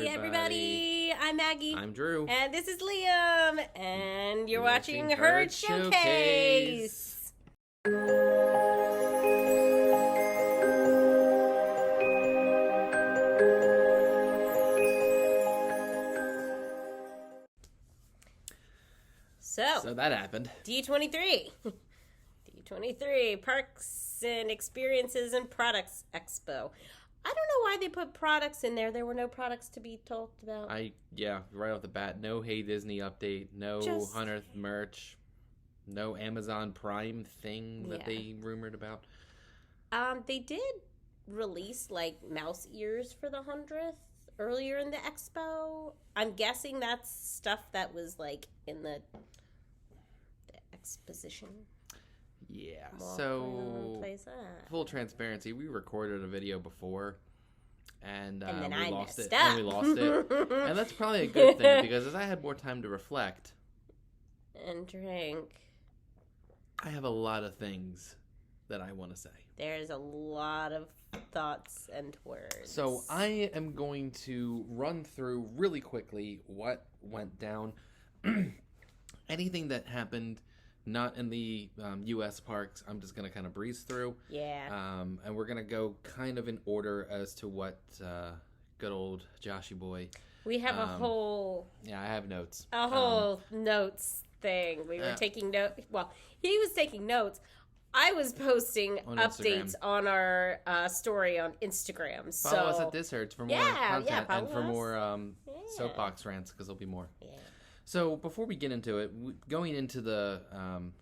everybody. I'm Maggie. I'm Drew. And this is Liam. And you're watching Herd Showcase. So that happened. D23. D23 Parks and Experiences and Products Expo. I don't know why they put products in there. There were no products to be talked about. Right off the bat, no Hey Disney update, no 100th merch, no Amazon Prime thing that they rumored about. They did release mouse ears for the 100th earlier in the expo. I'm guessing that's stuff that was in the exposition. Yeah, so full transparency, we recorded a video before, and then we I lost it. messed up. And we lost it, and that's probably a good thing because as I had more time to reflect and drink, I have a lot of things that I want to say. There's a lot of thoughts and words. So I am going to run through really quickly what went down, anything that happened. Not in the U.S. parks. I'm just going to kind of breeze through. Yeah. And we're going to go kind of in order as to what good old Joshy boy. We have a whole... Yeah, I have notes. A whole notes thing. We were taking notes. Well, he was taking notes. I was posting updates on our story on Instagram. Follow us at Disherds for more content and for more soapbox rants because there'll be more. Yeah. So before we get into it, going into the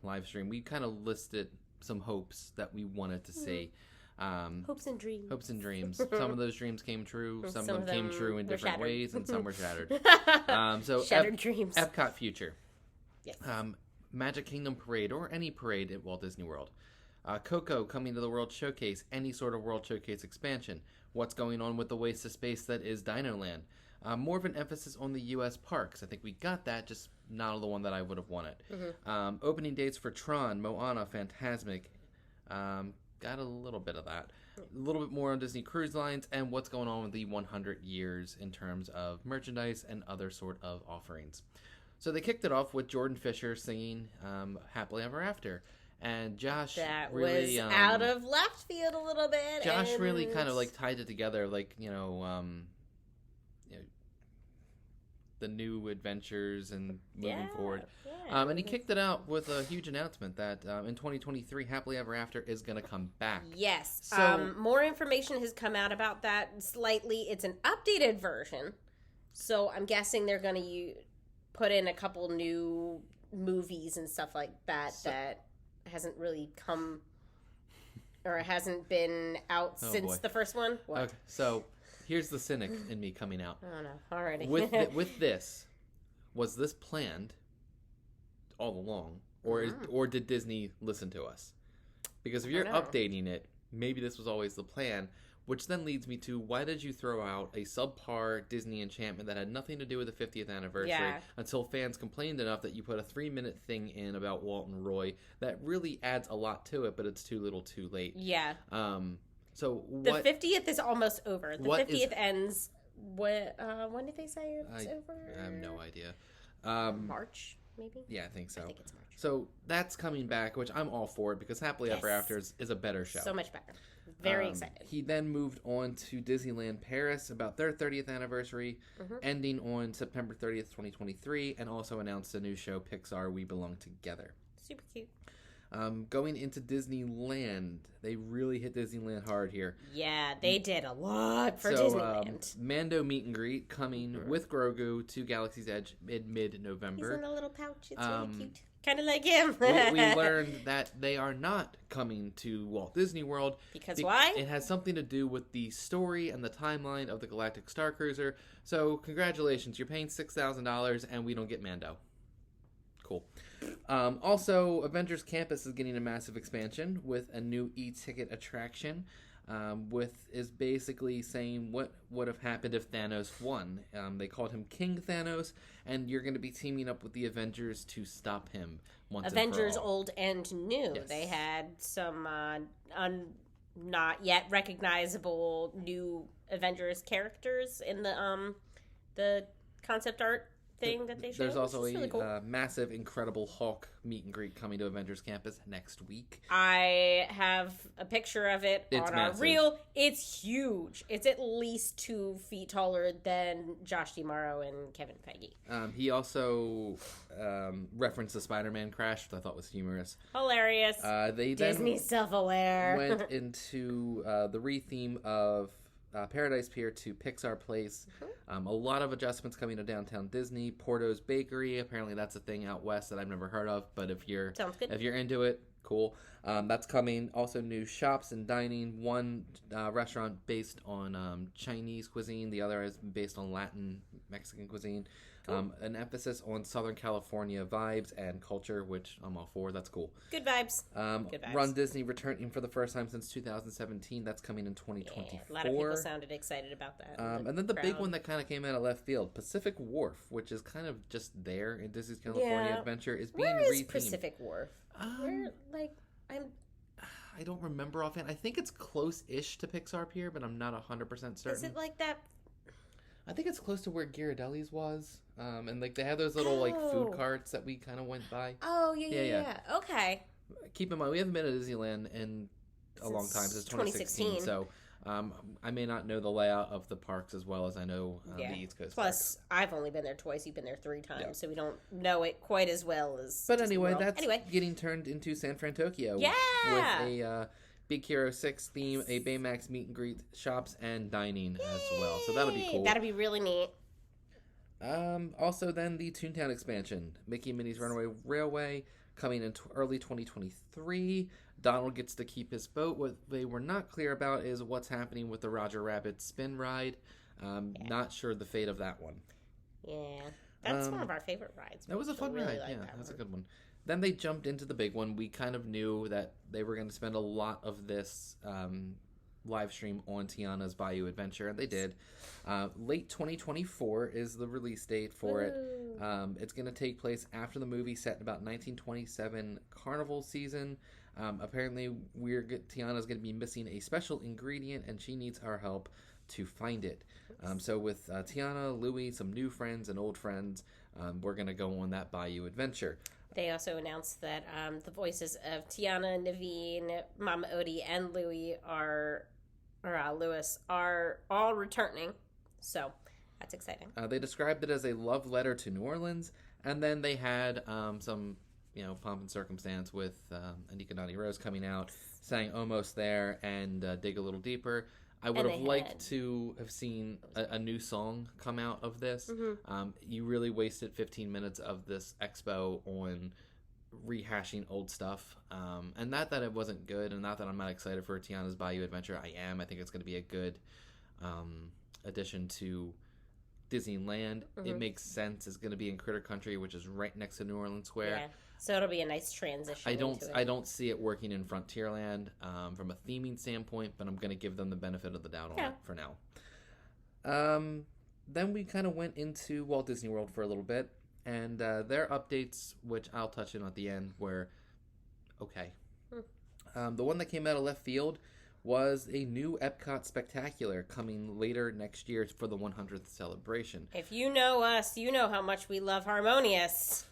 live stream, we kind of listed some hopes that we wanted to see. Hopes and dreams. Hopes and dreams. Some of those dreams came true. Some of them came true in different ways, and some were shattered. Shattered dreams. Epcot future. Yes. Magic Kingdom Parade, or any parade at Walt Disney World. Coco coming to the World Showcase, any sort of World Showcase expansion. What's going on with the waste of space that is Dino Land. More of an emphasis on the U.S. parks. I think we got that, just not the one that I would have wanted. Mm-hmm. Opening dates for Tron, Moana, Fantasmic. Got a little bit of that. A little bit more on Disney Cruise Lines and what's going on with the 100 years in terms of merchandise and other sort of offerings. So they kicked it off with Jordan Fisher singing Happily Ever After. And Josh that really... was out of left field a little bit. Josh really kind of tied it together the new adventures and moving forward. Yeah. And he kicked it out with a huge announcement that in 2023, Happily Ever After is going to come back. Yes. So, more information has come out about that slightly. It's an updated version. So I'm guessing they're going to put in a couple new movies and stuff like that that hasn't really come or hasn't been out since the first one. What? Okay, so... Here's the cynic in me coming out. Oh, no. Already. With this, was this planned all along? Or did Disney listen to us? Because if you're updating it, maybe this was always the plan, which then leads me to, why did you throw out a subpar Disney enchantment that had nothing to do with the 50th anniversary until fans complained enough that you put a 3-minute thing in about Walt and Roy that really adds a lot to it, but it's too little too late. Yeah. So the 50th is almost over. The 50th ends. When did they say it's over? I have no idea. March, maybe? Yeah, I think so. I think it's March. So that's coming back, which I'm all for it because Happily Ever After is a better show. So much better. Very excited. He then moved on to Disneyland Paris about their 30th anniversary, ending on September 30th, 2023, and also announced a new show, Pixar We Belong Together. Super cute. Going into Disneyland, they really hit Disneyland hard here. Yeah, they did a lot for Disneyland. Mando meet and greet coming with Grogu to Galaxy's Edge mid-November. He's in a little pouch. It's really cute. Kind of like him. we learned that they are not coming to Walt Disney World. Because why? It has something to do with the story and the timeline of the Galactic Star Cruiser. So, congratulations. You're paying $6,000 and we don't get Mando. Cool. Also, Avengers Campus is getting a massive expansion with a new e-ticket attraction. Is basically saying what would have happened if Thanos won. They called him King Thanos, and you're going to be teaming up with the Avengers to stop him once Avengers and for all. Old and new. Yes. They had some not yet recognizable new Avengers characters in the the concept art thing that they showed. There's also really cool. massive, incredible Hulk meet and greet coming to Avengers Campus next week. I have a picture of it on our massive. reel. It's huge. It's at least 2 feet taller than Josh DeMauro and Kevin Feige. He also referenced the Spider-Man crash, which I thought was humorous. Hilarious. They Disney self-aware. went into the re-theme of Paradise Pier to Pixar Place. A lot of adjustments coming to Downtown Disney. Porto's Bakery, apparently that's a thing out west that I've never heard of, but if you're into it, cool. That's coming. Also new shops and dining. One restaurant based on Chinese cuisine, the other is based on Latin Mexican cuisine. Cool. An emphasis on Southern California vibes and culture, which I'm all for. That's cool. Good vibes. Good vibes. Run Disney returning for the first time since 2017. That's coming in 2024. Yeah, a lot of people sounded excited about that. And then the big one that kind of came out of left field, Pacific Wharf, which is kind of just there in Disney's California Adventure, is being Where is rethemed. Pacific Wharf? I don't remember offhand. I think it's close-ish to Pixar Pier, but I'm not 100% certain. Is it like that? I think it's close to where Ghirardelli's was. And they have those little food carts that we kind of went by. Oh, yeah. Okay. Keep in mind, we haven't been to Disneyland in a long time, since 2016. So I may not know the layout of the parks as well as I know the East Coast Plus, parks. I've only been there twice. You've been there 3 times, so we don't know it quite as well as. But anyway, that's getting turned into San Fran-Tokyo. Yeah! With a Big Hero 6 theme, a Baymax meet and greet, shops, and dining as well. So that'll be cool. That'll be really neat. Also, then the Toontown expansion, Mickey and Minnie's Runaway Railway, coming in early 2023. Donald gets to keep his boat. What they were not clear about is what's happening with the Roger Rabbit spin ride. Not sure the fate of that one. Yeah, that's one of our favorite rides. That was a fun ride. That was a good one. Then they jumped into the big one. We kind of knew that they were going to spend a lot of this live stream on Tiana's Bayou Adventure, and they did. Late 2024 is the release date for it. It's going to take place after the movie, set in about 1927 carnival season. Apparently, Tiana's going to be missing a special ingredient, and she needs our help to find it. So with Tiana, Louie, some new friends and old friends, we're going to go on that Bayou Adventure. They also announced that the voices of Tiana, Naveen, Mama Odie, and Louis Lewis are all returning. So that's exciting. They described it as a love letter to New Orleans, and then they had some, pomp and circumstance with Anika Nani Rose coming out, saying "Almost There" and "Dig a Little Deeper." I would have liked to have seen a new song come out of this. Mm-hmm. You really wasted 15 minutes of this expo on rehashing old stuff. And not that it wasn't good, and not that I'm not excited for Tiana's Bayou Adventure. I am. I think it's going to be a good addition to Disneyland. Mm-hmm. It makes sense. It's going to be in Critter Country, which is right next to New Orleans Square. Yeah. So it'll be a nice transition. I don't see it working in Frontierland from a theming standpoint, but I'm going to give them the benefit of the doubt on it for now. Then we kind of went into Walt Disney World for a little bit, and their updates, which I'll touch on at the end, were okay. The one that came out of left field was a new Epcot Spectacular coming later next year for the 100th celebration. If you know us, you know how much we love Harmonious.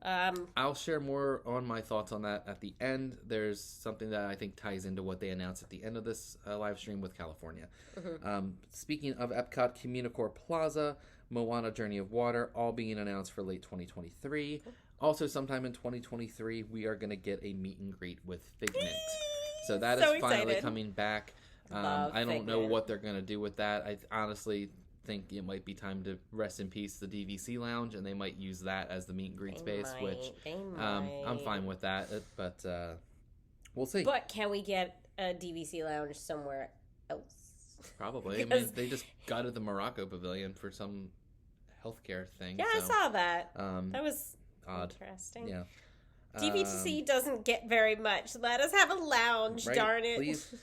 I'll share more on my thoughts on that at the end. There's something that I think ties into what they announced at the end of this live stream with California. Mm-hmm. Speaking of Epcot, Communicore Plaza, Moana Journey of Water, all being announced for late 2023. Also, sometime in 2023, we are going to get a meet and greet with Figment. So that is finally coming back. I don't know what they're going to do with that. I honestly think it might be time to rest in peace the DVC lounge, and they might use that as the meet and greet space, which I'm fine with that, but we'll see. But can we get a DVC lounge somewhere else? Probably. I mean, they just gutted the Morocco Pavilion for some healthcare thing. Yeah, so, I saw that. That was odd. Interesting. Yeah. DVC doesn't get very much. Let us have a lounge, right, darn it. Please.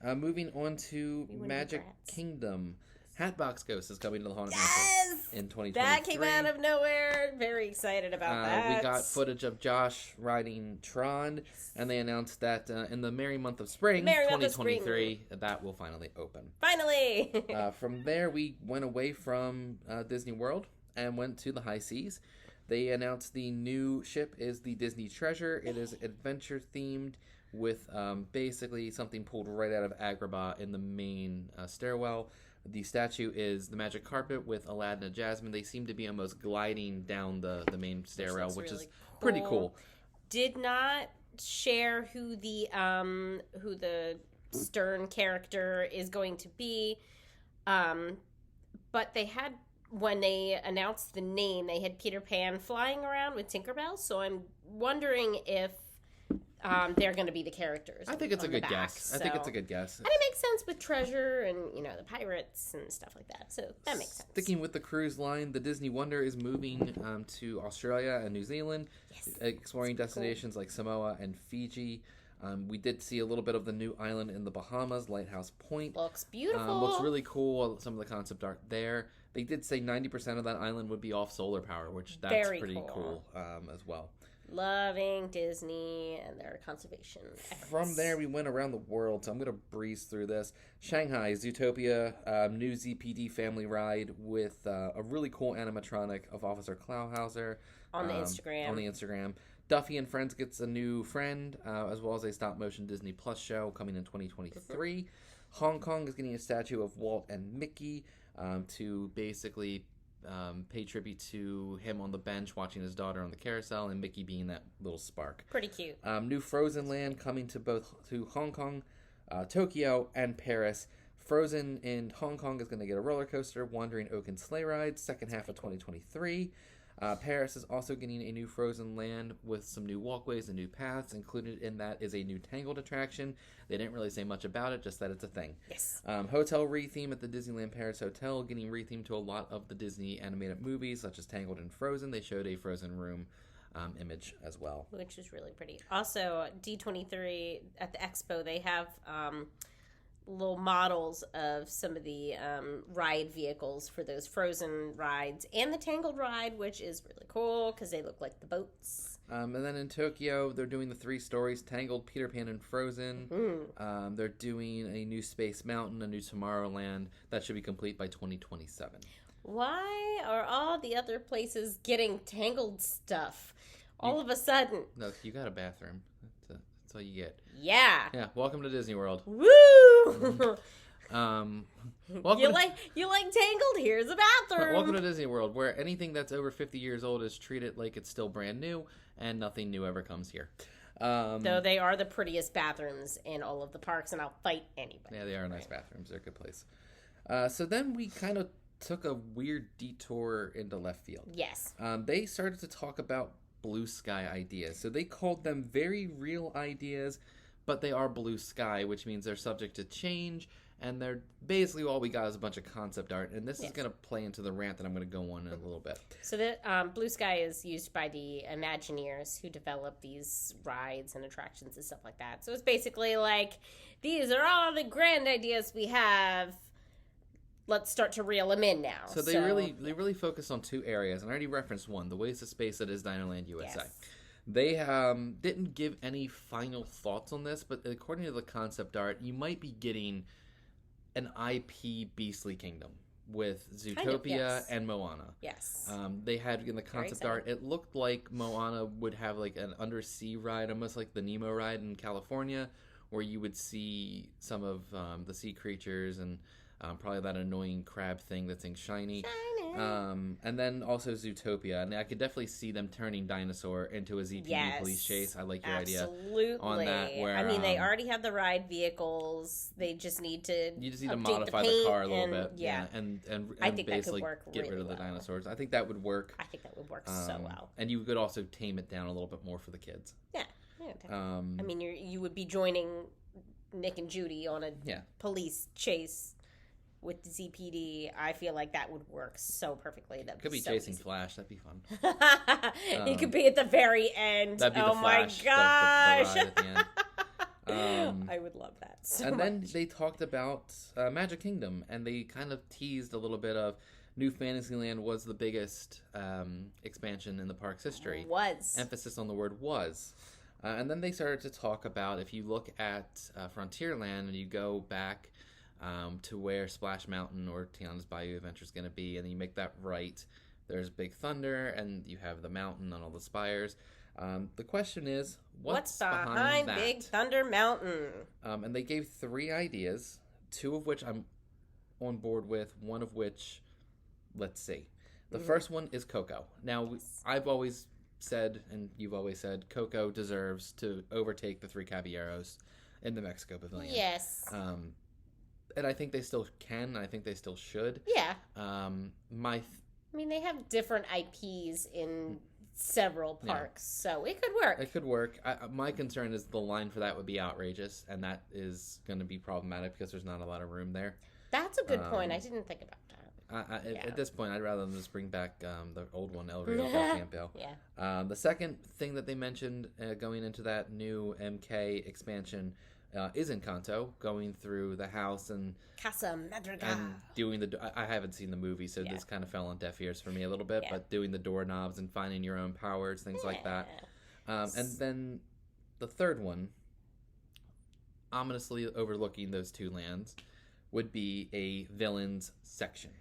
Moving on to Magic Kingdom. Hatbox Ghost is coming to the Haunted Yes! Mansion in 2023. That came out of nowhere. Very excited about that. We got footage of Josh riding Tron, and they announced that in the merry month of spring, 2023, that will finally open. Finally! From there, we went away from Disney World and went to the high seas. They announced the new ship is the Disney Treasure. It is adventure themed with basically something pulled right out of Agrabah in the main stairwell. The statue is the magic carpet with Aladdin and Jasmine. They seem to be almost gliding down the main stairwell, which really is pretty cool. Did not share who the Stern character is going to be, but they had, when they announced the name, they had Peter Pan flying around with Tinkerbell. So I'm wondering if they're going to be the characters. I think it's a good guess. I think it's a good guess. And it makes sense with treasure and, the pirates and stuff like that. So that makes sense. Sticking with the cruise line, the Disney Wonder is moving to Australia and New Zealand, exploring destinations like Samoa and Fiji. We did see a little bit of the new island in the Bahamas, Lighthouse Point. Looks beautiful. Looks really cool. Some of the concept art there. They did say 90% of that island would be off solar power, which that's pretty cool as well. Loving Disney and their conservation efforts. From there, we went around the world, so I'm going to breeze through this. Shanghai Zootopia, new ZPD family ride with a really cool animatronic of Officer Klauhauser. On the Instagram. Duffy and Friends gets a new friend, as well as a stop-motion Disney Plus show coming in 2023. Hong Kong is getting a statue of Walt and Mickey to basically pay tribute to him on the bench watching his daughter on the carousel, and Mickey being that little spark. Pretty cute. New Frozen Land coming to Hong Kong, Tokyo, and Paris. Frozen in Hong Kong is going to get a roller coaster, Wandering Oak and Sleigh Ride, second half of 2023. Paris is also getting a new Frozen Land with some new walkways and new paths. Included in that is a new Tangled attraction. They didn't really say much about it, just that it's a thing. Yes. Hotel retheme at the Disneyland Paris Hotel, getting rethemed to a lot of the Disney animated movies, such as Tangled and Frozen. They showed a Frozen room image as well. Which is really pretty. Also, D23 at the expo, they have little models of some of the ride vehicles for those Frozen rides and the Tangled ride, which is really cool because they look like the boats. And then in Tokyo, they're doing the 3 stories, Tangled, Peter Pan, and Frozen. Mm-hmm. They're doing a new Space Mountain, a new Tomorrowland. That should be complete by 2027. Why are all the other places getting Tangled stuff all of a sudden? No, you got a bathroom. That's all you get. Yeah. Yeah, welcome to Disney World. Woo! You like Tangled? Here's a bathroom. Welcome to Disney World, where anything that's over 50 years old is treated like it's still brand new, and nothing new ever comes here. Though they are the prettiest bathrooms in all of the parks, and I'll fight anybody. Yeah, they are nice bathrooms. They're a good place. So then we kind of took a weird detour into left field. Yes. They started to talk about blue sky ideas. So they called them very real ideas, but they are blue sky, which means they're subject to change, and they're basically all we got is a bunch of concept art, and this is going to play into the rant that I'm going to go on in a little bit. So the blue sky is used by the Imagineers who develop these rides and attractions and stuff like that. So it's basically like, these are all the grand ideas we have. Let's start to reel them in now. So they really focus on 2 areas, and I already referenced one, the Waste of Space that is Dinoland USA. Yes. They didn't give any final thoughts on this, but according to the concept art, you might be getting an IP Beastly Kingdom with Zootopia and Moana. Yes. They had in the concept art, it looked like Moana would have like an undersea ride, almost like the Nemo ride in California, where you would see some of the sea creatures and probably that annoying crab thing that's in Shiny. And then also Zootopia. And I could definitely see them turning Dinosaur into a ZPD police chase. I like your idea on that. Where, I mean, they already have the ride vehicles. They just need to modify the car a little bit. Yeah. And I think basically that could work get rid of the dinosaurs. I think that would work. I think that would work so well. And you could also tame it down a little bit more for the kids. Yeah. I mean, you would be joining Nick and Judy on a police chase with the ZPD. I feel like that would work so perfectly. That could be so chasing easy. Flash. That'd be fun. He could be at the very end. That'd be oh the Flash, my gosh! the ride at the end. I would love that so and then much. they talked about Magic Kingdom, and they kind of teased a little bit of New Fantasyland was the biggest expansion in the park's history. Was. Emphasis on the word was. And then they started to talk about, if you look at Frontierland and you go back to where Splash Mountain or Tiana's Bayou Adventure is going to be, and you make that right, there's Big Thunder, and you have the mountain and all the spires. The question is, what's behind that? Big Thunder Mountain? And they gave 3 ideas, 2 of which I'm on board with, 1 of which, let's see. The first one is Coco. Now, I've always said, and you've always said, Coco deserves to overtake the 3 Caballeros in the Mexico Pavilion. Yes. And I think they still can. I think they still should. Yeah. I mean, they have different IPs in several parks, so it could work. It could work. My concern is the line for that would be outrageous, and that is going to be problematic because there's not a lot of room there. That's a good point. I didn't think about that. At this point, I'd rather them just bring back the old one, El Rio del Campo. Yeah. The second thing that they mentioned going into that new MK expansion is Encanto, going through the house and Casa Madrigal. and doing I haven't seen the movie, so this kind of fell on deaf ears for me a little bit, but doing the doorknobs and finding your own powers, things like that. And then the third one, ominously overlooking those 2 lands, would be a villains section.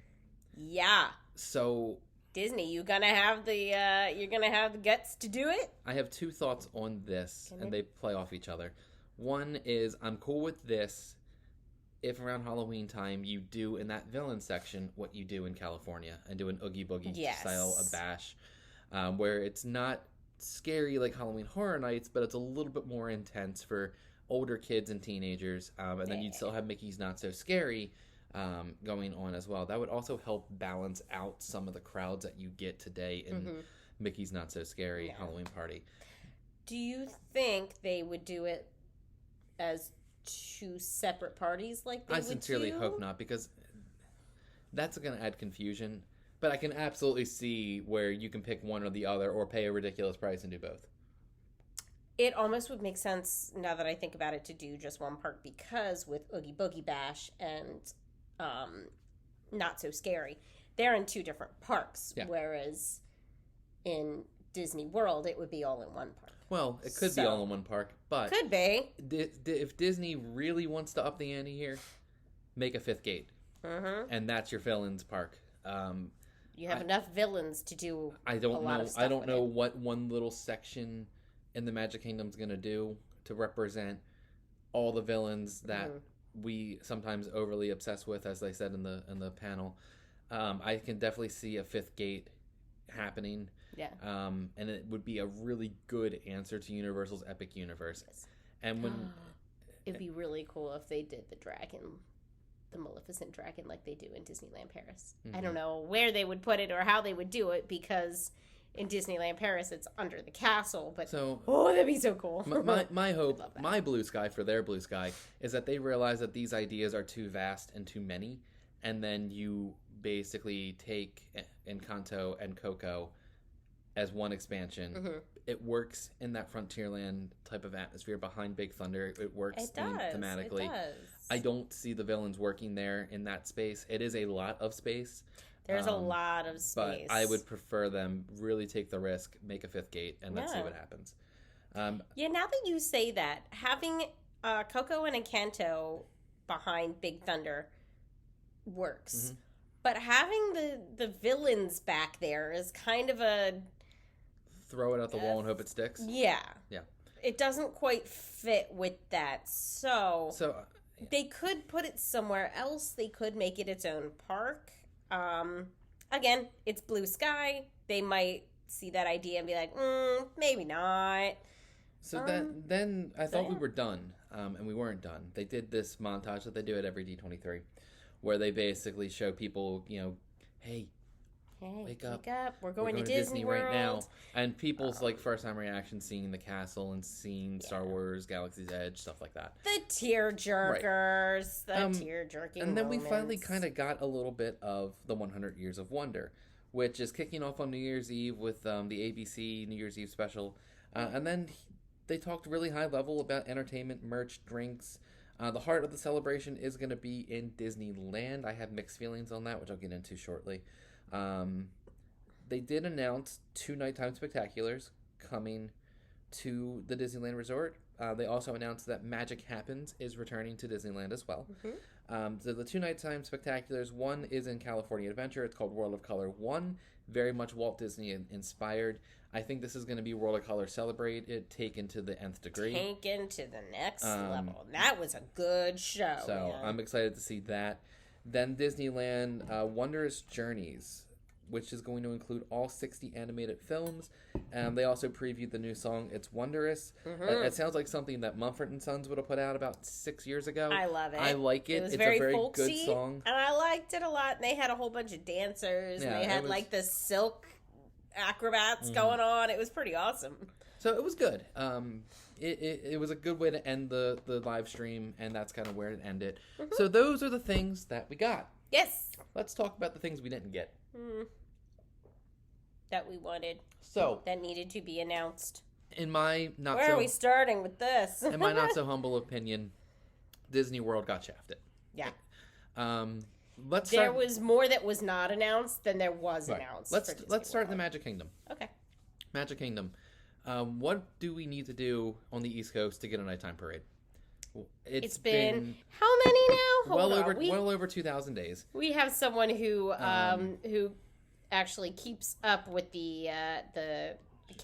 Yeah. So Disney, you're gonna have the guts to do it? I have 2 thoughts on this, and they play off each other. One is, I'm cool with this if around Halloween time you do in that villain section what you do in California and do an Oogie Boogie style of bash, where it's not scary like Halloween Horror Nights, but it's a little bit more intense for older kids and teenagers, and then you'd still have Mickey's Not So Scary going on as well. That would also help balance out some of the crowds that you get today in Mickey's Not So Scary Halloween Party. Do you think they would do it as 2 separate parties like they would do? I sincerely hope not, because that's going to add confusion. But I can absolutely see where you can pick one or the other, or pay a ridiculous price and do both. It almost would make sense, now that I think about it, to do just one park, because with Oogie Boogie Bash and Not So Scary, they're in 2 different parks, whereas in Disney World, it would be all in one park. Well, it could be all in one park, but... Could be. If Disney really wants to up the ante here, make a 5th gate. And that's your villains park. You have enough villains to do I don't know what one little section in the Magic Kingdom's going to do to represent all the villains that we sometimes overly obsess with, as they said in the panel. I can definitely see a 5th gate happening. Yeah. And it would be a really good answer to Universal's Epic Universe. Yes. And when it'd be really cool if they did the Maleficent dragon like they do in Disneyland Paris. I don't know where they would put it or how they would do it, because in Disneyland Paris it's under the castle, but that'd be so cool. my hope, my blue sky for their blue sky, is that they realize that these ideas are too vast and too many, and then you basically take Encanto and Coco as one expansion. It works in that Frontierland type of atmosphere behind Big Thunder. It works thematically. It does. I don't see the villains working there in that space. It is a lot of space. There's a lot of space. But I would prefer them really take the risk, make a 5th gate, and let's see what happens. Now that you say that, having Coco and Encanto behind Big Thunder works. But having the villains back there is kind of a... Throw it out the wall and hope it sticks? Yeah. Yeah. It doesn't quite fit with that. So they could put it somewhere else. They could make it its own park. Again, it's blue sky. They might see that idea and be like, maybe not. So then I thought we were done, and we weren't done. They did this montage that they do at every D23, where they basically show people, hey, wake up. We're going to Disney World right now. And people's first-time reaction, seeing the castle and seeing Star Wars, Galaxy's Edge, stuff like that. The tear-jerkers. Right. The tear-jerking And then moments. we finally kind of got a little bit of the 100 Years of Wonder, which is kicking off on New Year's Eve with the ABC New Year's Eve special. And then they talked really high level about entertainment, merch, drinks. The heart of the celebration is going to be in Disneyland. I have mixed feelings on that, which I'll get into shortly. They did announce 2 nighttime spectaculars coming to the Disneyland Resort. They also announced that Magic Happens is returning to Disneyland as well. So the 2 nighttime spectaculars, one is in California Adventure. It's called World of Color 1, very much Walt Disney inspired. I think this is going to be World of Color Celebrate It, taken to the nth degree. Taken to the next level. That was a good show. So man. I'm excited to see that. Then Disneyland Wondrous Journeys, which is going to include all 60 animated films. They also previewed the new song, It's Wondrous. It sounds like something that Mumford & Sons would have put out about 6 years ago. I love it. I like it. It's a very very folksy, good song. and I liked it a lot. And they had a whole bunch of dancers, and they had like the silk acrobats going on. It was pretty awesome. So it was good. It was a good way to end the live stream, and that's kind of where it ended. So those are the things that we got. Yes. Let's talk about the things we didn't get. That we wanted. So that needed to be announced. In my not Where so are we starting with this? in my not so humble opinion, Disney World got shafted. Yeah. There was more that was not announced than there was announced. Let's start in the Magic Kingdom. Okay. Magic Kingdom. What do we need to do on the East Coast to get a nighttime parade? It's been how many now? Well over 2,000 days. We have someone who actually keeps up with the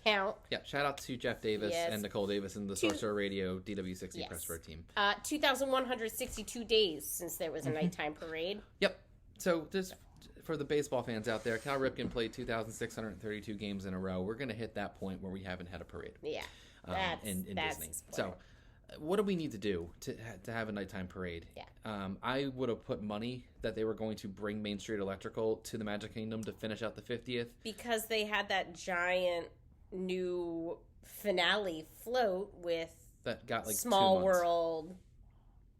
count. Yeah, shout out to Jeff Davis and Nicole Davis and the Sorcerer Radio DW60 Press Road team. 2,162 days since there was a nighttime parade. Yep. So just for the baseball fans out there, Cal Ripken played 2,632 games in a row. We're going to hit that point where we haven't had a parade. Yeah. In Disney. So what do we need to do to have a nighttime parade? Yeah. I would have put money that they were going to bring Main Street Electrical to the Magic Kingdom to finish out the 50th. Because they had that giant new finale float with that got like Small World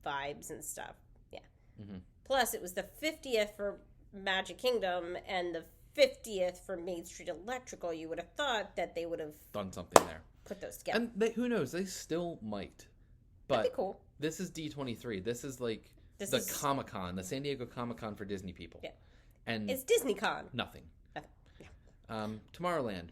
vibes and stuff. Yeah. Plus, it was the 50th for Magic Kingdom and the 50th for Main Street Electrical. You would have thought that they would have done something there. Put those together. And who knows? They still might. But that'd be cool. This is D23. This is like Comic-Con, the San Diego Comic-Con for Disney people. Yeah. And it's DisneyCon. Nothing. Yeah. Tomorrowland.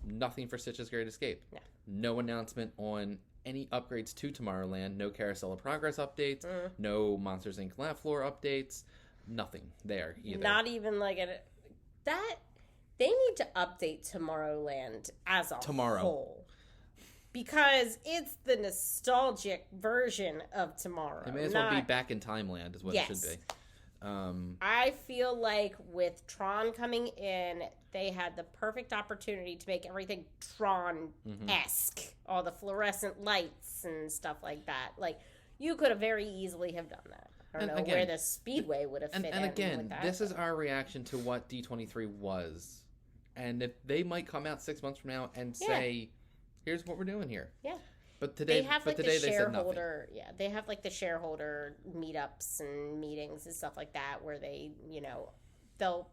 Nothing for Stitch's Great Escape. No announcement on any upgrades to Tomorrowland. No Carousel of Progress updates. No Monsters Inc. Laugh Floor updates. Nothing there either. Not even like that. They need to update Tomorrowland as a whole. Because it's the nostalgic version of tomorrow. It may as well be back in Timeland is what it should be. I feel like with Tron coming in, they had the perfect opportunity to make everything Tron-esque. All the fluorescent lights and stuff like that. Like, you could have very easily have done that. I don't know where the Speedway would have fit in. And again, with that, this is our reaction to what D23 was. And if they might come out 6 months from now and say, here's what we're doing here. Yeah. But today, they have, like, today the they said nothing. Yeah, they have like the shareholder meetups and meetings and stuff like that where they, they'll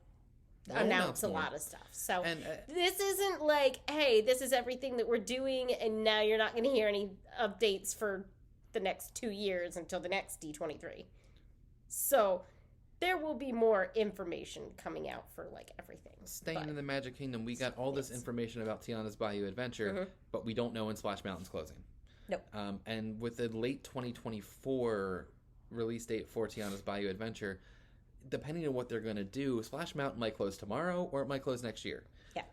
announce a lot of stuff. So this isn't like, hey, this is everything that we're doing, and now you're not going to hear any updates for the next 2 years until the next D23. So there will be more information coming out for like everything. Staying in the Magic Kingdom, we got all this information about Tiana's Bayou Adventure, but we don't know when Splash Mountain's closing. Nope. And with the late 2024 release date for Tiana's Bayou Adventure, depending on what they're going to do, Splash Mountain might close tomorrow or it might close next year. Yeah.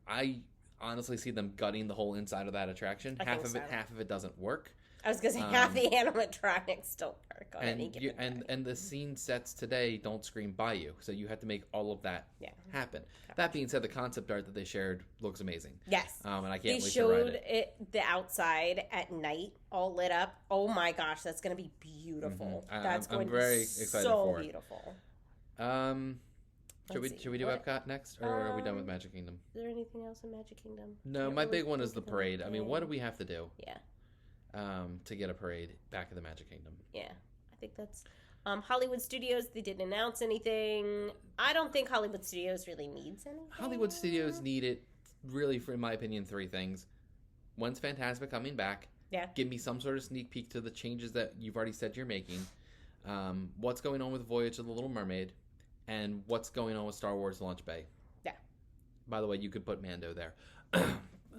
I honestly see them gutting the whole inside of that attraction. Half of it doesn't work. I was going to say half the animatronics don't work on any given day. And the scene sets today don't scream Bayou, so you have to make all of that happen. That being said, the concept art that they shared looks amazing. Yes. And I can't wait to ride it. They showed the outside at night, all lit up. Oh my gosh, that's going to be beautiful. That's going to be very excited for it. Beautiful. Should we do Epcot next, or are we done with Magic Kingdom? Is there anything else in Magic Kingdom? No, my big one is the parade. I mean, what do we have to do? Yeah. To get a parade back in the Magic Kingdom. Yeah, I think that's Hollywood Studios. They didn't announce anything. I don't think Hollywood Studios really needs anything. Hollywood Studios needed, really, in my opinion, 3 things: when's Fantasmic coming back? Yeah. Give me some sort of sneak peek to the changes that you've already said you're making. What's going on with Voyage of the Little Mermaid, and what's going on with Star Wars Launch Bay. Yeah. By the way, you could put Mando there.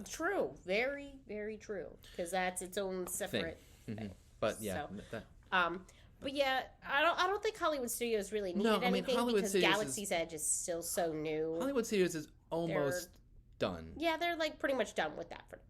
True. Very, very true. Because that's its own separate thing. But yeah. So, but yeah, I don't think Hollywood Studios really needed anything Hollywood because Studios Galaxy's Edge is still so new. Hollywood Studios is almost done. Yeah, they're like pretty much done with that for now.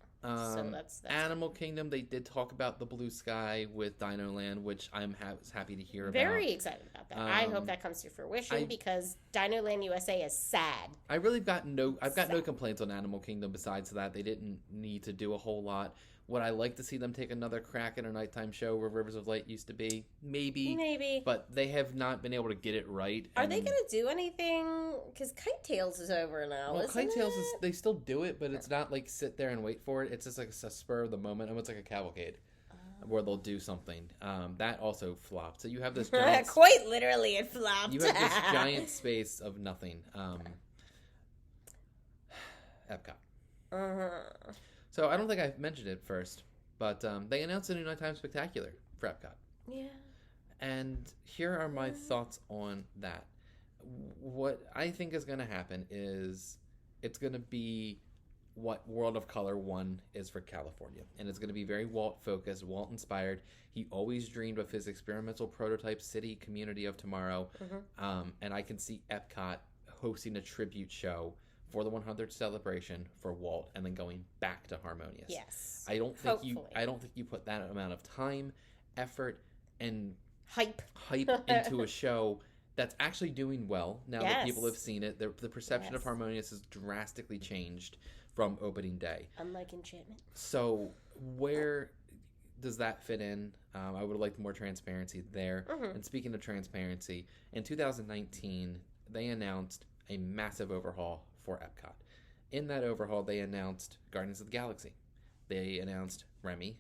So that's Animal Kingdom. They did talk about the Blue Sky with Dino Land, which I'm happy to hear about. Very excited about that. I hope that comes to fruition because Dino Land USA is sad. I've got no complaints on Animal Kingdom besides that. They didn't need to do a whole lot. Would I like to see them take another crack at a nighttime show where Rivers of Light used to be? Maybe. But they have not been able to get it right. Are they going to do anything? Because Kite Tales is over now, well, isn't Kite Tales it? they still do it, but it's not like sit there and wait for it. It's just like a spur of the moment. Almost like a cavalcade where they'll do something. That also flopped. So you have this giant... Quite literally, it flopped. You have this giant space of nothing. Epcot. So I don't think I mentioned it first, but they announced a new Nighttime Spectacular for Epcot. Yeah. And here are my thoughts on that. What I think is going to happen is it's going to be what World of Color 1 is for California. And it's going to be very Walt-focused, Walt-inspired. He always dreamed of his experimental prototype city community of tomorrow. And I can see Epcot hosting a tribute show for the 100th celebration for Walt, and then going back to Harmonious. Yes. I don't think you put that amount of time, effort, and hype into a show that's actually doing well now that people have seen it. The perception of Harmonious has drastically changed from opening day. Unlike Enchantment. So where does that fit in? I would like more transparency there. And speaking of transparency, in 2019, they announced a massive overhaul for Epcot. In that overhaul, they announced Guardians of the Galaxy. They announced Remy,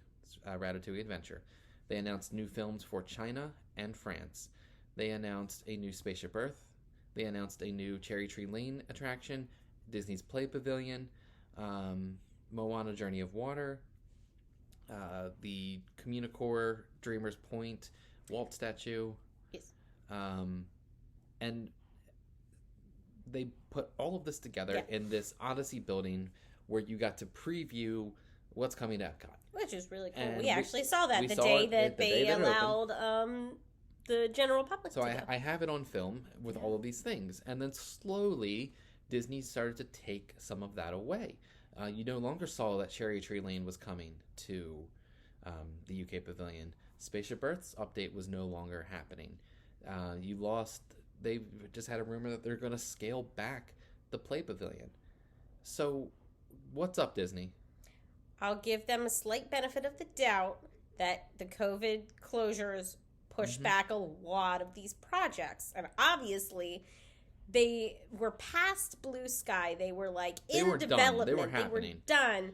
Ratatouille Adventure. They announced new films for China and France. They announced a new Spaceship Earth. They announced a new Cherry Tree Lane attraction, Disney's Play Pavilion, Moana Journey of Water, the Communicore Dreamer's Point, Walt statue. Yes. And they put all of this together in this Odyssey building where you got to preview what's coming to Epcot. Which is really cool. And we actually saw that the day that they allowed the general public to go. So I have it on film with all of these things. And then slowly, Disney started to take some of that away. You no longer saw that Cherry Tree Lane was coming to the UK Pavilion. Spaceship Earth's update was no longer happening. They just had a rumor that they're going to scale back the Play Pavilion. So, what's up, Disney? I'll give them a slight benefit of the doubt that the COVID closures pushed back a lot of these projects. And obviously, they were past Blue Sky. They were like in development. They were happening. They were done.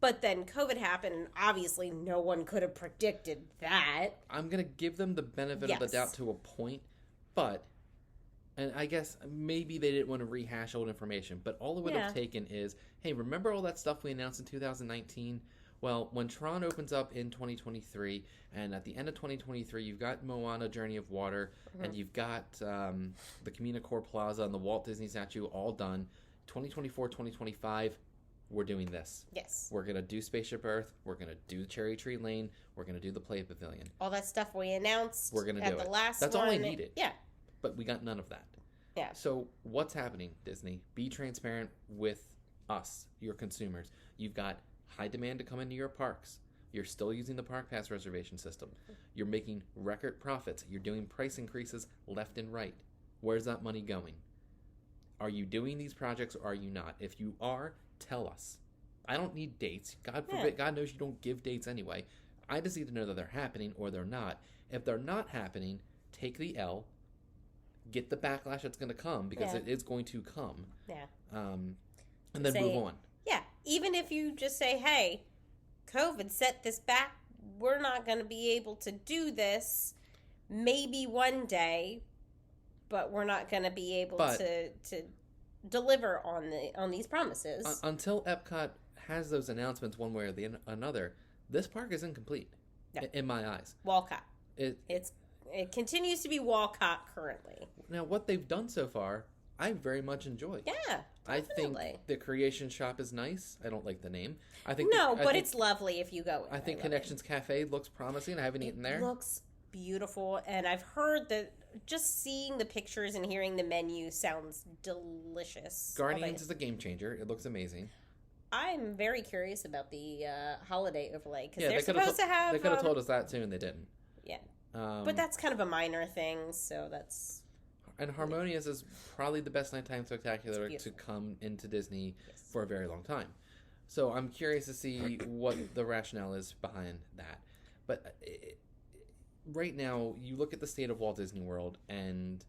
But then COVID happened, and obviously no one could have predicted that. I'm going to give them the benefit of the doubt to a point. But, and I guess maybe they didn't want to rehash old information, but all it would have taken is, hey, remember all that stuff we announced in 2019? Well, when Tron opens up in 2023, and at the end of 2023, you've got Moana Journey of Water, and you've got the Communicore Plaza and the Walt Disney statue all done. 2024, 2025, we're doing this. Yes. We're going to do Spaceship Earth. We're going to do Cherry Tree Lane. We're going to do the Play Pavilion. All that stuff we announced we're gonna at do the it. last That's one. all I needed. Yeah. But we got none of that. Yeah. So what's happening, Disney? Be transparent with us, your consumers. You've got high demand to come into your parks. You're still using the Park Pass reservation system. You're making record profits. You're doing price increases left and right. Where's that money going? Are you doing these projects or are you not? If you are, tell us. I don't need dates. God forbid. God knows you don't give dates anyway. I just need to know that they're happening or they're not. If they're not happening, take the L. Get the backlash that's going to come because it is going to come. Yeah. And then move on. Yeah. Even if you just say, hey, COVID set this back. We're not going to be able to do this. Maybe one day, but we're not going to be able to deliver on these promises. Until Epcot has those announcements one way or the another, this park is incomplete in my eyes. Walcott. It continues to be Walcott currently. Now, what they've done so far, I very much enjoyed. Yeah, definitely. I think the Creation Shop is nice. I don't like the name. It's lovely if you go in. I think Connections Cafe looks promising. I haven't eaten there. It looks beautiful, and I've heard that just seeing the pictures and hearing the menu sounds delicious. Guardians is a game changer. It looks amazing. I'm very curious about the holiday overlay, because they're supposed to have... They could have told us that too, and they didn't. Yeah. But that's kind of a minor thing, so that's... And Harmonious is probably the best nighttime spectacular to come into Disney for a very long time. So I'm curious to see what the rationale is behind that. But right now, you look at the state of Walt Disney World, and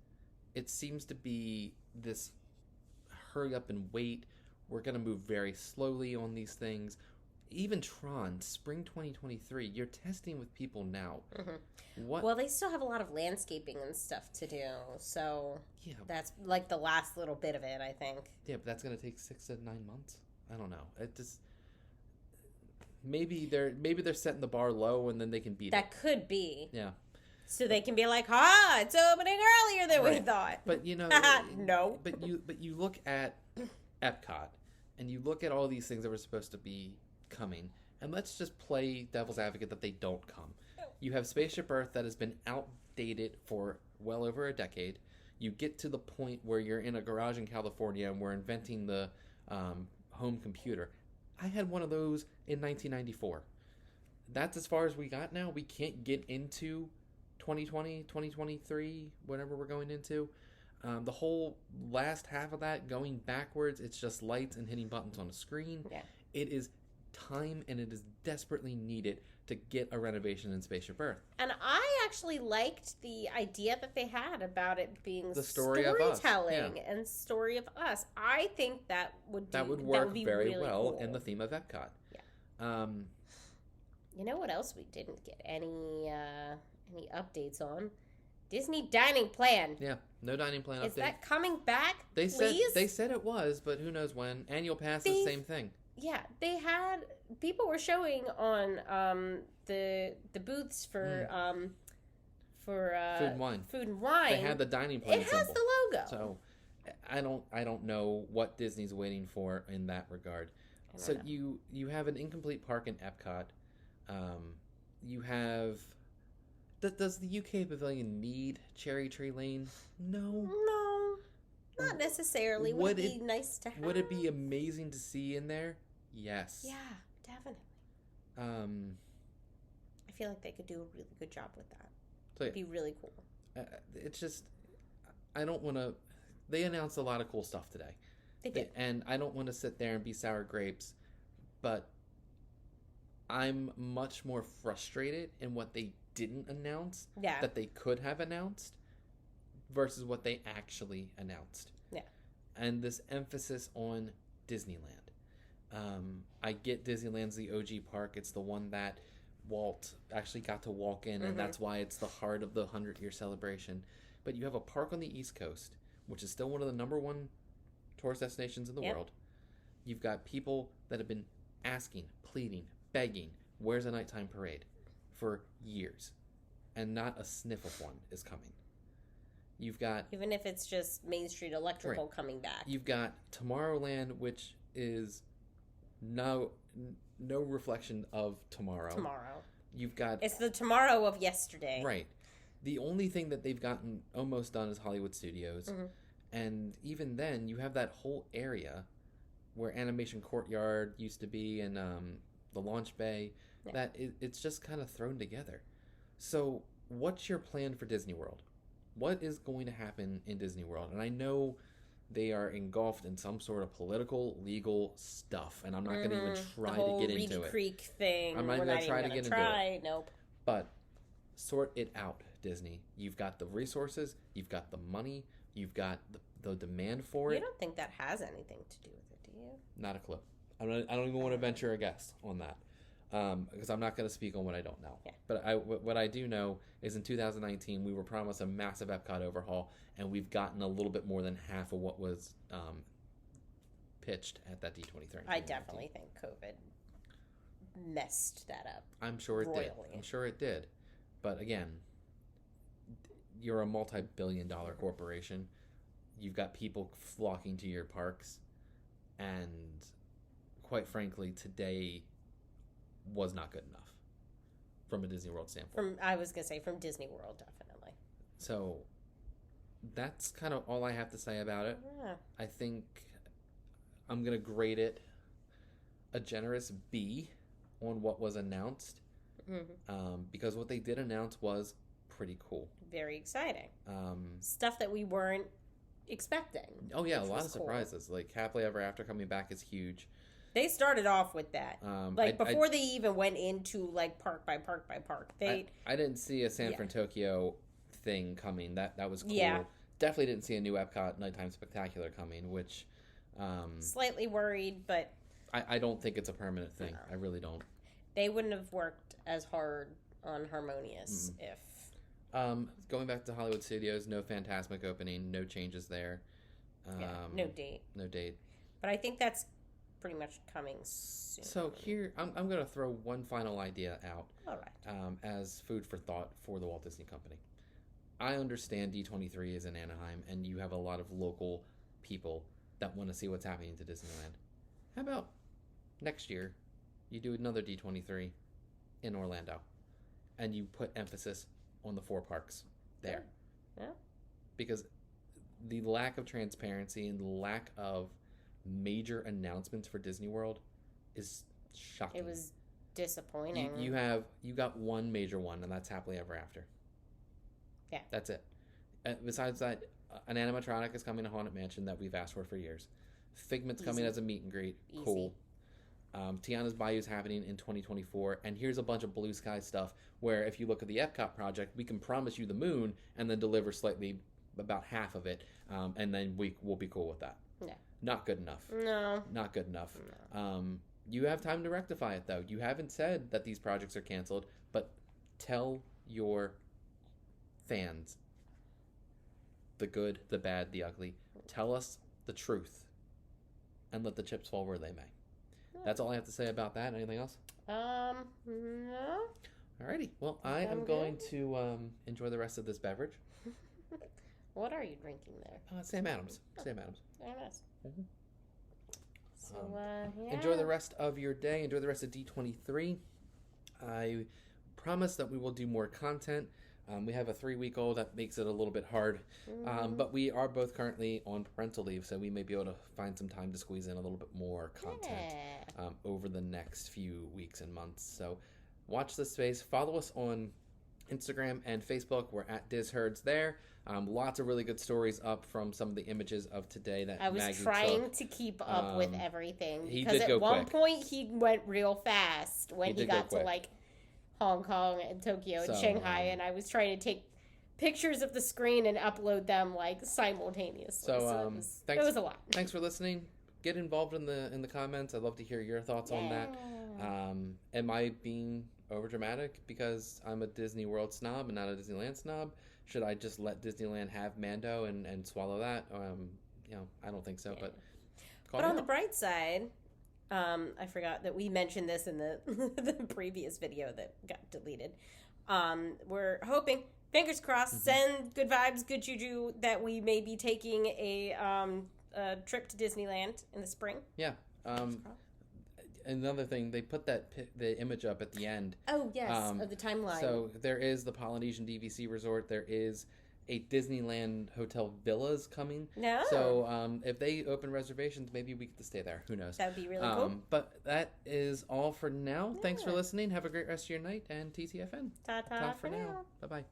it seems to be this hurry up and wait. We're going to move very slowly on these things. Even Tron, spring 2023, you're testing with people now. Mm-hmm. Well, they still have a lot of landscaping and stuff to do, so that's like the last little bit of it, I think. Yeah, but that's going to take 6 to 9 months. I don't know. It just maybe they're setting the bar low and then they can beat it. That could be. Yeah. So they can be like, it's opening earlier than we thought. But no. But you look at Epcot and you look at all these things that were supposed to be coming, and let's just play devil's advocate that they don't come. You have Spaceship Earth that has been outdated for well over a decade. You get to the point where you're in a garage in California and we're inventing the home computer. I had one of those in 1994. That's as far as we got now. We can't get into 2020, 2023, whatever we're going into. The whole last half of that, going backwards, it's just lights and hitting buttons on a screen. Yeah. It is time, and it is desperately needed to get a renovation in Spaceship Earth. And I actually liked the idea that they had about it being the storytelling and story of us. I think that would work very really well cool. in the theme of Epcot. Yeah. You know what else we didn't get any updates on? Disney dining plan. Yeah, no dining plan update. Is that coming back? They said it was, but who knows when. Annual pass is the same thing. Yeah, people were showing on the booths for food and wine. They had the dining plan. It has the logo. So I don't know what Disney's waiting for in that regard. So you have an incomplete park in Epcot. You have. Does the UK Pavilion need Cherry Tree Lane? No, not necessarily. Would it be nice to have? Would it be amazing to see in there? Yes. Yeah, definitely. I feel like they could do a really good job with that. So it'd be really cool. It's just, I don't want to. They announced a lot of cool stuff today. They did, and I don't want to sit there and be sour grapes, but I'm much more frustrated in what they didn't announce that they could have announced versus what they actually announced. Yeah. And this emphasis on Disneyland. I get Disneyland's the OG park. It's the one that Walt actually got to walk in, and that's why it's the heart of the 100-year celebration. But you have a park on the East Coast, which is still one of the number one tourist destinations in the world. You've got people that have been asking, pleading, begging, where's a nighttime parade? For years, and not a sniff of one is coming. You've got, even if it's just Main Street Electrical coming back. You've got Tomorrowland, which is no reflection of tomorrow. You've got, it's the tomorrow of yesterday. Right. The only thing that they've gotten almost done is Hollywood Studios, and even then, you have that whole area where Animation Courtyard used to be, and the launch bay. That it's just kind of thrown together. So what's your plan for Disney World? What is going to happen in Disney World? And I know they are engulfed in some sort of political, legal stuff, and I'm not going to even try to get into it. The whole Creek thing. I'm not even going to try to get into it. Nope. But sort it out, Disney. You've got the resources, you've got the money, you've got the demand for it. You don't think that has anything to do with it, do you? Not a clue. I don't even want to venture a guess on that. Because I'm not going to speak on what I don't know. Yeah. But what I do know is in 2019, we were promised a massive Epcot overhaul, and we've gotten a little bit more than half of what was pitched at that D23. I definitely think COVID messed that up. I'm sure it did. I'm sure it did. But again, you're a multi-billion-dollar corporation. You've got people flocking to your parks, and quite frankly, today was not good enough from a Disney World standpoint. From Disney World, definitely. So that's kind of all I have to say about it. Yeah. I think I'm going to grade it a generous B on what was announced, because what they did announce was pretty cool. Very exciting. Stuff that we weren't expecting. Oh yeah, a lot of surprises. Like Happily Ever After coming back is huge. They started off with that. Before they even went into like park by park by park. I didn't see a San Fran Tokyo thing coming. That was cool. Yeah. Definitely didn't see a new Epcot Nighttime Spectacular coming, which slightly worried, but I don't think it's a permanent thing. No. I really don't. They wouldn't have worked as hard on Harmonious if... Going back to Hollywood Studios, no Fantasmic opening, no changes there. No date. No date. But I think that's pretty much coming soon. So here, I'm going to throw one final idea out. All right. As food for thought for the Walt Disney Company. I understand D23 is in Anaheim, and you have a lot of local people that want to see what's happening to Disneyland. How about next year, you do another D23 in Orlando, and you put emphasis on the 4 parks there. Yeah. Because the lack of transparency and the lack of major announcements for Disney World is shocking. It was disappointing. You got one major one, and that's Happily Ever After. Yeah. That's it. Besides that, an animatronic is coming to Haunted Mansion that we've asked for years. Figment's coming as a meet and greet. Easy. Cool. Tiana's Bayou is happening in 2024, and here's a bunch of blue sky stuff where if you look at the Epcot project, we can promise you the moon and then deliver slightly about half of it, and then we'll be cool with that. Yeah. Not good enough. No. Not good enough. No. You have time to rectify it, though. You haven't said that these projects are canceled, but tell your fans the good, the bad, the ugly. Tell us the truth and let the chips fall where they may. That's all I have to say about that. Anything else? No. Alrighty. Well, I am going to enjoy the rest of this beverage. What are you drinking there? Sam Adams. Sam Adams. Very nice. Mm-hmm. So, yeah. Enjoy the rest of your day. Enjoy the rest of D23. I promise that we will do more content. We have a 3-week-old that makes it a little bit hard, but we are both currently on parental leave, so we may be able to find some time to squeeze in a little bit more content over the next few weeks and months. So watch this space. Follow us on Instagram and Facebook. We're at DizHerds there. Lots of really good stories up from some of the images of today that I was Maggie trying took. to keep up with everything Because at one point he went real fast when he got to like Hong Kong and Tokyo and Shanghai, and I was trying to take pictures of the screen and upload them like simultaneously. So it was a lot. Thanks for listening. Get involved in the comments. I'd love to hear your thoughts on that. Am I being over dramatic because I'm a Disney World snob and not a Disneyland snob? Should I just let Disneyland have Mando and swallow that? I don't think so. But on the bright side, I forgot that we mentioned this in the the previous video that got deleted. We're hoping, fingers crossed, send good vibes, good juju, that we may be taking a trip to Disneyland in the spring. Yeah. Another thing, they put the image up at the end. Oh, yes, of the timeline. So there is the Polynesian DVC Resort. There is a Disneyland Hotel Villas coming. No. So if they open reservations, maybe we get to stay there. Who knows? That would be really cool. But that is all for now. Yeah. Thanks for listening. Have a great rest of your night. And TTFN. Ta-ta for now. Bye-bye.